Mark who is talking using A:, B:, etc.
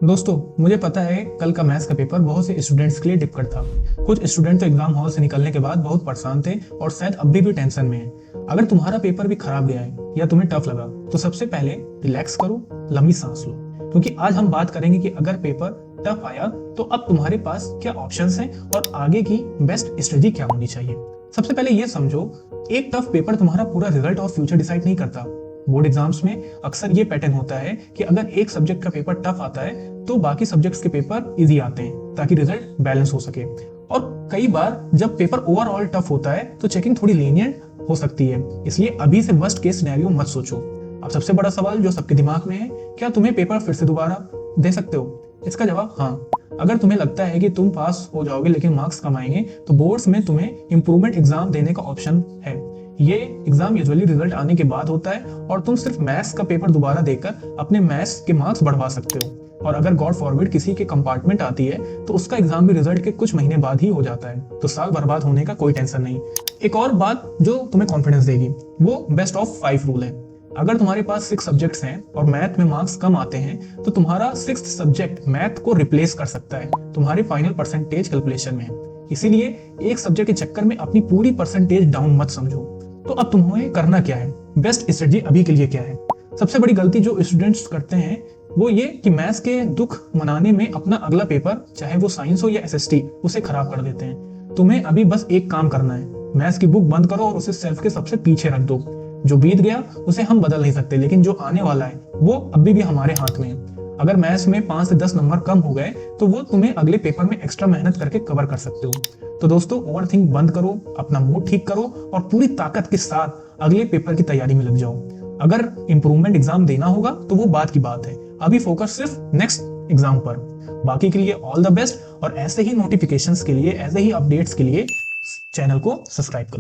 A: दोस्तों, मुझे पता है कल का मैथ्स का पेपर बहुत से स्टूडेंट्स के लिए डिफिकल्ट था। कुछ स्टूडेंट तो एग्जाम हॉल से निकलने के बाद बहुत परेशान थे और शायद अभी भी टेंशन में हैं। अगर तुम्हारा पेपर भी खराब गया है या तुम्हें टफ लगा तो सबसे पहले रिलैक्स करो, लंबी सांस लो, क्योंकि आज हम बात करेंगे कि अगर पेपर टफ आया तो अब तुम्हारे पास क्या ऑप्शंस हैं और आगे की बेस्ट स्ट्रेटजी क्या होनी चाहिए। सबसे पहले ये समझो, एक टफ पेपर तुम्हारा पूरा रिजल्ट और फ्यूचर डिसाइड नहीं करता। बोर्ड एग्जाम्स में अक्सर ये पैटर्न होता है कि अगर एक सब्जेक्ट का पेपर टफ आता है तो बाकी सब्जेक्ट्स के पेपर इजी आते हैं ताकि रिजल्ट बैलेंस हो सके। और कई बार जब पेपर ओवरऑल टफ होता है तो चेकिंग थोड़ी लीनियंट हो सकती है, इसलिए अभी से वर्स्ट केस सिनेरियो मत सोचो। अब सबसे बड़ा सवाल जो सबके दिमाग में है, क्या तुम्हें पेपर फिर से दोबारा दे सकते हो? इसका जवाब हाँ। अगर तुम्हें लगता है कि तुम पास हो जाओगे लेकिन मार्क्स कम आएंगे तो बोर्ड्स में तुम्हें इंप्रूवमेंट एग्जाम देने का ऑप्शन है। ये एग्जाम यूजुअली रिजल्ट आने के बाद होता है और तुम सिर्फ मैथ्स का पेपर दोबारा देकर अपने मैथ्स के मार्क्स बढ़वा सकते हो। और अगर गॉड फॉरवर्ड किसी के कंपार्टमेंट आती है तो उसका एग्जाम भी रिजल्ट के कुछ महीने बाद ही हो जाता है, तो साल बर्बाद होने का कोई टेंशन नहीं। एक और बात जो तुम्हें कॉन्फिडेंस देगी वो बेस्ट ऑफ 5 रूल है। अगर तुम्हारे पास 6 सब्जेक्ट्स हैं और मैथ में मार्क्स कम आते हैं तो तुम्हारा 6th सब्जेक्ट मैथ को रिप्लेस कर सकता है तुम्हारे फाइनल परसेंटेज कैलकुलेशन में। इसीलिए एक सब्जेक्ट के चक्कर में अपनी पूरी परसेंटेज डाउन मत समझो। तो अब तुम्हें करना क्या है, बेस्ट स्ट्रेटजी अभी के लिए क्या है? सबसे बड़ी गलती जो स्टूडेंट्स करते हैं वो ये कि मैथ्स के दुख मनाने में अपना अगला पेपर, चाहे वो साइंस हो या एसएसटी, उसे खराब कर देते हैं। तुम्हें अभी बस एक काम करना है, मैथ्स की बुक बंद करो और उसे सेल्फ के सबसे पीछे रख दो। जो बीत गया उसे हम बदल नहीं सकते, लेकिन जो आने वाला है वो अभी भी हमारे हाथ में है। अगर मैथ्स में 5 से 10 नंबर कम हो गए तो वो तुम्हें अगले पेपर में एक्स्ट्रा मेहनत करके कवर कर सकते हो। तो दोस्तों, ओवरथिंक बंद करो, अपना मूड ठीक करो और पूरी ताकत के साथ अगले पेपर की तैयारी में लग जाओ। अगर इंप्रूवमेंट एग्जाम देना होगा तो वो बात की बात है, अभी फोकस सिर्फ नेक्स्ट एग्जाम पर। बाकी के लिए ऑल द बेस्ट, और ऐसे ही नोटिफिकेशंस के लिए, ऐसे ही अपडेट्स के लिए चैनल को सब्सक्राइब करो।